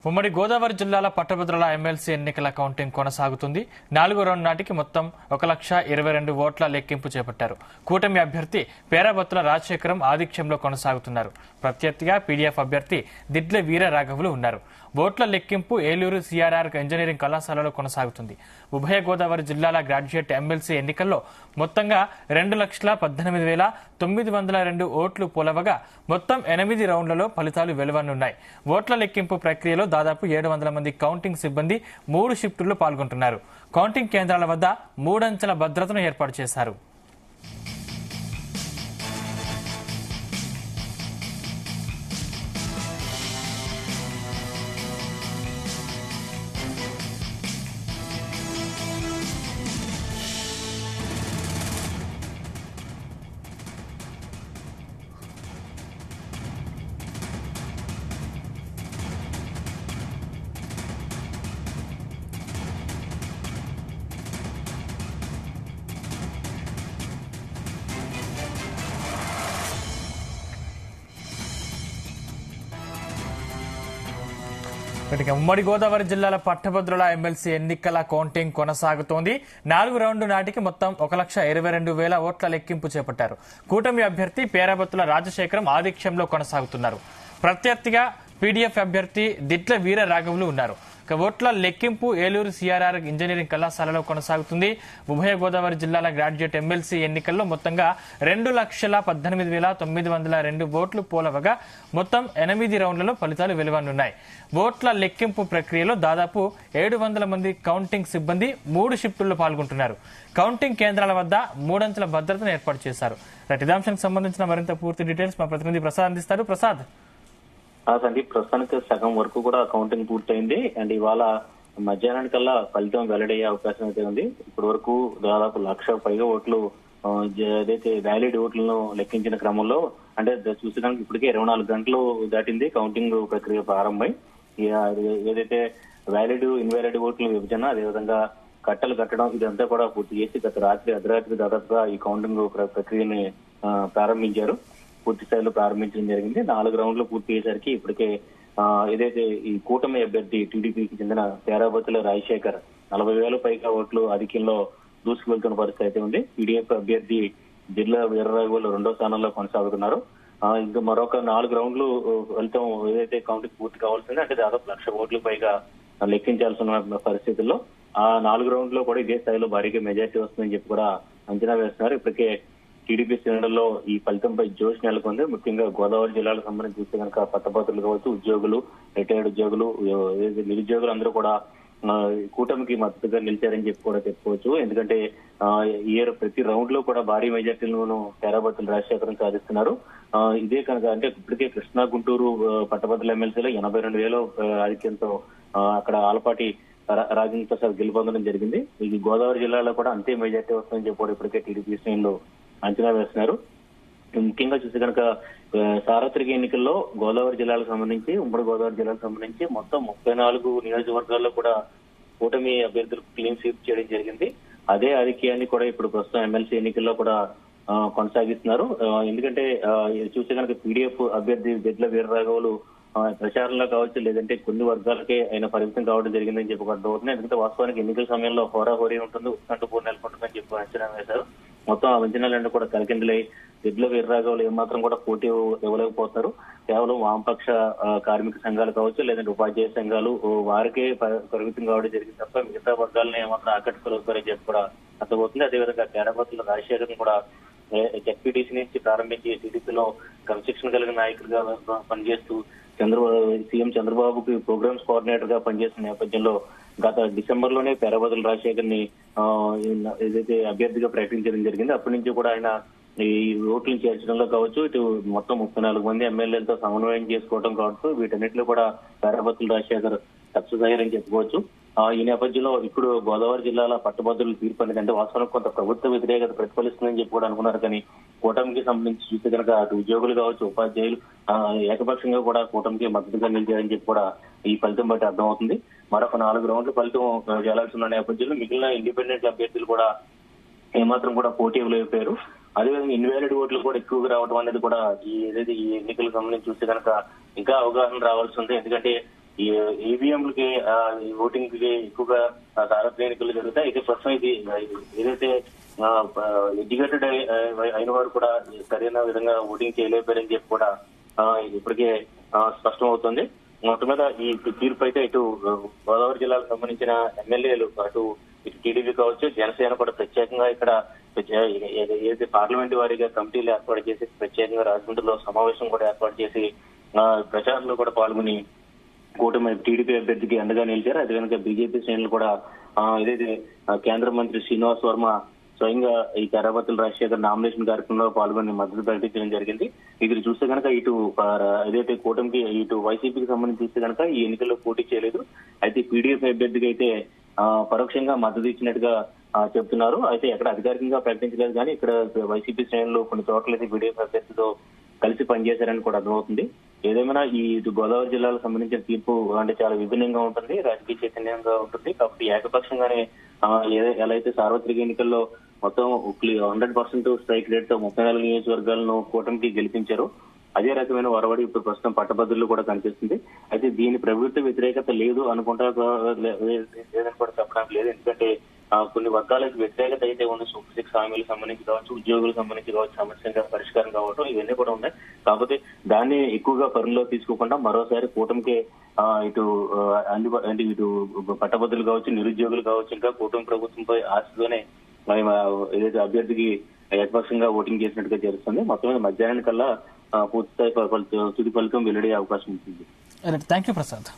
ఉమ్మడి గోదావరి జిల్లాల పట్టభద్రుల ఎమ్మెల్సీ ఎన్నికల కౌంటింగ్ కొనసాగుతుంది. 4వ రౌండ్ నాటికి మొత్తం 1,22,000 ఓట్ల లెక్కింపు చేపట్టారు. కూటమి అభ్యర్థి పేరాబత్తుల రాజశేఖరం ఆధిక్యంలో కొనసాగుతున్నారు. ప్రత్యర్థిగా పీడీఎఫ్ అభ్యర్థి దిడ్ల వీర రాఘవులు ఉన్నారు. ఓట్ల లెక్కింపు ఏలూరు సిఆర్ఆర్ ఇంజనీరింగ్ కళాశాలలో కొనసాగుతుంది. ఉభయ గోదావరి జిల్లాల గ్రాడ్యుయేట్ ఎమ్మెల్సీ ఎన్నికల్లో మొత్తంగా 2,18,902 ఓట్లు పోలవగా మొత్తం 8 రౌండ్లలో ఫలితాలు వెలువనున్నాయి. ఓట్ల లెక్కింపు ప్రక్రియలో దాదాపు 700 మంది కౌంటింగ్ సిబ్బంది 3 షిఫ్టుల్లో పాల్గొంటున్నారు. కౌంటింగ్ కేంద్రాల వద్ద 3 అంచెల భద్రతను ఏర్పాటు చేశారు. ఉమ్మడి గోదావరి జిల్లాల పట్టభద్రుల ఎమ్మెల్సీ ఎన్నికల కౌంటింగ్ కొనసాగుతోంది. 4వ రౌండ్ నాటికి మొత్తం 1,22,000 ఓట్ల లెక్కింపు చేపట్టారు. కూటమి అభ్యర్థి పేరాబత్తుల రాజశేఖరం ఆధిక్యంలో కొనసాగుతున్నారు. ప్రత్యర్థిగా పీడీఎఫ్ అభ్యర్థి దిట్ల వీర రాఘవులు ఉన్నారు. ఓట్ల లెక్కింపు ఏలూరు సిఆర్ఆర్ ఇంజనీరింగ్ కళాశాలలో కొనసాగుతుంది. ఉభయ గోదావరి జిల్లాల గ్రాడ్యుయేట్ ఎమ్మెల్సీ ఎన్నికల్లో మొత్తంగా 2,18,902 ఓట్లు పోలవగా మొత్తం 8 రౌండ్లలో ఫలితాలు వెలువనున్నాయి. ఓట్ల లెక్కింపు ప్రక్రియలో దాదాపు 700 మంది కౌంటింగ్ సిబ్బంది 3 షిఫ్టుల్లో పాల్గొంటున్నారు. కౌంటింగ్ కేంద్రాల వద్ద 3 అంచెల భద్రతను ఏర్పాటు చేశారు. ఇదాంశానికి సంబంధించిన మరింత పూర్తి డీటెయిల్స్ మా ప్రతినిధి ప్రసాద్ అందిస్తారు. ప్రసాద్, సందీప్, ప్రస్తుతానికి సగం వరకు కూడా కౌంటింగ్ పూర్తయింది. అండ్ ఇవాళ మధ్యాహ్నానికల్లా ఫలితం వెల్లడయ్యే అవకాశం అయితే ఉంది. ఇప్పటి వరకు దాదాపు 1,00,000 పైగా ఓట్లు ఏదైతే వ్యాలిడ్ ఓట్లను లెక్కించిన క్రమంలో అంటే చూసినాక ఇప్పటికే 24 గంటలు దాటింది కౌంటింగ్ ప్రక్రియ ప్రారంభమై. ఏదైతే వ్యాలిడ్ ఇన్వాలిడ్ ఓట్ల విభజన అదేవిధంగా కట్టలు కట్టడం ఇదంతా కూడా పూర్తి చేసి గత అర్ధరాత్రి దాదాపుగా ఈ కౌంటింగ్ ప్రక్రియని ప్రారంభించారు. పూర్తి స్థాయిలో ప్రారంభించడం జరిగింది. 4 రౌండ్లు పూర్తి అయ్యేసరికి ఇప్పటికే ఏదైతే ఈ కూటమి అభ్యర్థి టీడీపీకి చెందిన పేరాబత్తుల రాజశేఖర్ 40,000 పైగా ఓట్లు ఆధిక్యంలో దూసుకువెళ్తున్న పరిస్థితి అయితే ఉంది. పీడీఎఫ్ అభ్యర్థి జిల్లా వీరరాఘవులు 2వ స్థానంలో కొనసాగుతున్నారు. ఇంకా మరొక 4 రౌండ్లు ఫలితం ఏదైతే కౌంటింగ్ పూర్తి కావాల్సింది అంటే దాదాపు 1,00,000 ఓట్ల పైగా లెక్కించాల్సిన పరిస్థితుల్లో ఆ 4 రౌండ్లో కూడా ఇదే స్థాయిలో భారీగా మెజార్టీ వస్తుందని చెప్పి కూడా అంచనా వేస్తున్నారు. ఇప్పటికే టీడీపీ శ్రేణుల్లో ఈ ఫలితంపై జోష్ నెలకొంది. ముఖ్యంగా గోదావరి జిల్లాలకు సంబంధించి చూస్తే కనుక పట్టభద్రులు కావచ్చు, ఉద్యోగులు, రిటైర్డ్ ఉద్యోగులు, నిరుద్యోగులు అందరూ కూడా కూటమికి మద్దతుగా నిలిచారని చెప్పి కూడా చెప్పుకోవచ్చు. ఎందుకంటే ప్రతి రౌండ్ లో కూడా భారీ మెజార్టీలను పేరాబత్తుల రాజశేఖరం సాధిస్తున్నారు. ఇదే కనుక అంటే ఇప్పటికే కృష్ణా, గుంటూరు పట్టభద్రుల ఎమ్మెల్సీలో 82,000 ఆధిక్యంతో అక్కడ ఆలపాటి రాజేంద్ర ప్రసాద్ గెలుపొందడం జరిగింది. ఇది గోదావరి జిల్లాలో కూడా అంతే మెజార్టీ వస్తుందని చెప్పి కూడా ఇప్పటికే టీడీపీ శ్రేణులు అంచనా వేస్తున్నారు. ముఖ్యంగా చూస్తే కనుక సార్వత్రిక ఎన్నికల్లో గోదావరి జిల్లాలకు సంబంధించి ఉమ్మడి గోదావరి జిల్లాకు సంబంధించి మొత్తం 34 నియోజకవర్గాల్లో కూడా కూటమి అభ్యర్థులకు క్లీన్ స్వీప్ చేయడం జరిగింది. అదే ఆధిక్యాన్ని కూడా ఇప్పుడు ప్రస్తుతం ఎమ్మెల్సీ ఎన్నికల్లో కూడా కొనసాగిస్తున్నారు. ఎందుకంటే చూస్తే కనుక పీడీఎఫ్ అభ్యర్థి దిడ్ల వీరరాఘవులు ప్రచారంలో కావచ్చు లేదంటే కొన్ని వర్గాలకే ఆయన పరిమితం కావడం జరిగిందని చెప్పుకుంటున్నారు. ఎందుకంటే వాస్తవానికి ఎన్నికల సమయంలో హోరాహోరీ ఉంటుంది, ఉత్కంఠపూర్ నెలకొంటుందని చెప్పి అంచనా వేశారు. మొత్తం ఆ అంచనాలన్నీ కూడా తలకిందులై దిడ్ల వీరరాఘవులు ఏమాత్రం కూడా పోటీ ఇవ్వలేకపోతారు. కేవలం వామపక్ష కార్మిక సంఘాలు కావచ్చు లేదంటే ఉపాధ్యాయ సంఘాలు వారికే పరిమితం కావడం జరిగింది తప్ప మిగతా వర్గాలను ఏమాత్రం ఆకట్టుకోలేకపోయారని చెప్పి కూడా అర్థమవుతుంది. అదేవిధంగా పేరాబత్తుల రాజశేఖర్ కూడా జెడ్పీటీసీ నుంచి ప్రారంభించి టీడీపీలో క్రమశిక్షణ కలిగిన నాయకుడిగా పనిచేస్తూ సీఎం చంద్రబాబుకి ప్రోగ్రామ్స్ కోఆర్డినేటర్ గా పనిచేసిన నేపథ్యంలో గత డిసెంబర్ లోనే పేరాబత్తుల రాజశేఖర్ ని ఏదైతే అభ్యర్థిగా ప్రకటించడం జరిగింది. అప్పటి నుంచి కూడా ఆయన ఈ ఓట్లను చేర్చడంలో కావచ్చు ఇటు మొత్తం 34 మంది ఎమ్మెల్యేలతో సమన్వయం చేసుకోవడం కావచ్చు వీటన్నిటిలో కూడా పేరాబత్తుల రాజశేఖర్ సక్సెస్ అయ్యారని చెప్పుకోవచ్చు. ఈ నేపథ్యంలో ఇప్పుడు గోదావరి జిల్లాల పట్టభద్రులు తీర్పు అనేది అంటే వాస్తవానికి కొంత ప్రభుత్వ వ్యతిరేకత ప్రతిఫలిస్తుందని చెప్పి కూడా అనుకున్నారు. కానీ కూటమికి సంబంధించి చూస్తే కనుక అటు ఉద్యోగులు కావచ్చు ఉపాధ్యాయులు ఏకపక్షంగా కూడా కూటమికి మద్దతుగా నిలిచారని చెప్పి కూడా ఈ ఫలితం బట్టి అర్థమవుతుంది. మరొక 4 రౌండ్ల ఫలితం చేయాల్సి ఉన్న నేపథ్యంలో మిగిలిన ఇండిపెండెంట్ అభ్యర్థులు కూడా ఏమాత్రం కూడా పోటీ ఇవ్వలేకపోయారు. అదేవిధంగా ఇన్వాలిడ్ ఓట్లు కూడా ఎక్కువగా రావడం అనేది కూడా ఈ ఎన్నికలకు సంబంధించి చూస్తే కనుక ఇంకా అవగాహన రావాల్సి ఉంది. ఎందుకంటే ఈ ఈవీఎంలకి ఓటింగ్ కి ఎక్కువగా సార్వత్రిక ఎన్నికలు జరుగుతాయి. అయితే ప్రస్తుతం ఇది ఏదైతే ఎడ్యుకేటెడ్ అయిన వారు కూడా సరైన విధంగా ఓటింగ్ చేయలేకపోయారని చెప్పి కూడా ఇప్పటికే స్పష్టం అవుతుంది. మొత్తం మీద ఈ తీర్పు అయితే ఇటు గోదావరి జిల్లాకు సంబంధించిన ఎమ్మెల్యేలు ఇటు టీడీపీ కావచ్చు, జనసేన కూడా ప్రత్యేకంగా ఇక్కడ ఏదైతే పార్లమెంట్ వారీగా కమిటీలు ఏర్పాటు చేసి ప్రత్యేకంగా రాజమండ్రిలో సమావేశం కూడా ఏర్పాటు చేసి ప్రచారంలో కూడా పాల్గొని కూటమి టీడీపీ అభ్యర్థికి అండగా నిలిచారు. అదే కనుక బీజేపీ శ్రేణులు కూడా ఏదైతే కేంద్ర మంత్రి శ్రీనివాస్ వర్మ స్వయంగా ఈ కరాబత్తుల రాజశేఖర్ నామినేషన్ కార్యక్రమంలో పాల్గొని మద్దతు ప్రకటించడం జరిగింది. ఇది చూస్తే కనుక ఇటు ఏదైతే కూటమికి ఇటు వైసీపీకి సంబంధించి చూస్తే కనుక ఈ ఎన్నికల్లో పోటీ చేయలేదు. అయితే పీడీఎఫ్ అభ్యర్థికి అయితే పరోక్షంగా మద్దతు ఇచ్చినట్టుగా చెప్తున్నారు. అయితే ఎక్కడ అధికారికంగా ప్రకటించలేదు కానీ ఇక్కడ వైసీపీ శ్రేణులు కొన్ని చోట్ల అయితే పీడీఎఫ్ అభ్యర్థితో కలిసి పనిచేశారని కూడా అర్థమవుతుంది. ఏదేమైనా ఈ గోదావరి జిల్లాలకు సంబంధించిన తీర్పు అంటే చాలా విభిన్నంగా ఉంటుంది, రాజకీయ చైతన్యంగా ఉంటుంది. కాబట్టి ఏకపక్షంగానే ఎలా అయితే సార్వత్రిక ఎన్నికల్లో మొత్తం 100% స్ట్రైక్ రేట్ తో 34 నియోజకవర్గాలను కూటమికి గెలిపించారు. అదే రకమైన వరవడి ఇప్పుడు ప్రస్తుతం పట్టభద్రులు కూడా కనిపిస్తుంది. అయితే దీని ప్రభుత్వ వ్యతిరేకత లేదు అనుకుంటా లేదని కూడా చెప్పడానికి లేదు. ఎందుకంటే కొన్ని వర్గాలకు వ్యతిరేకత అయితే ఉంది. సూపర్ 6 హామీలకు సంబంధించి కావచ్చు, ఉద్యోగులకు సంబంధించి కావచ్చు, సమస్యగా పరిష్కారం కావడం ఇవన్నీ కూడా ఉన్నాయి. కాకపోతే దాన్ని ఎక్కువగా పరిలో తీసుకోకుండా మరోసారి కూటమికి ఇటు అంటే ఇటు పట్టభద్రులు కావచ్చు, నిరుద్యోగులు కావచ్చు, ఇంకా కూటమి ప్రభుత్వంపై ఆశతోనే ఏదైతే అభ్యర్థికి ఏకపక్షంగా ఓటింగ్ చేసినట్టుగా తెలుస్తుంది. మొత్తం మీద మధ్యాహ్నానికల్లా పూర్తిస్థాయి తుది ఫలితం వెల్లడే అవకాశం ఉంటుంది. Thank you Prasad.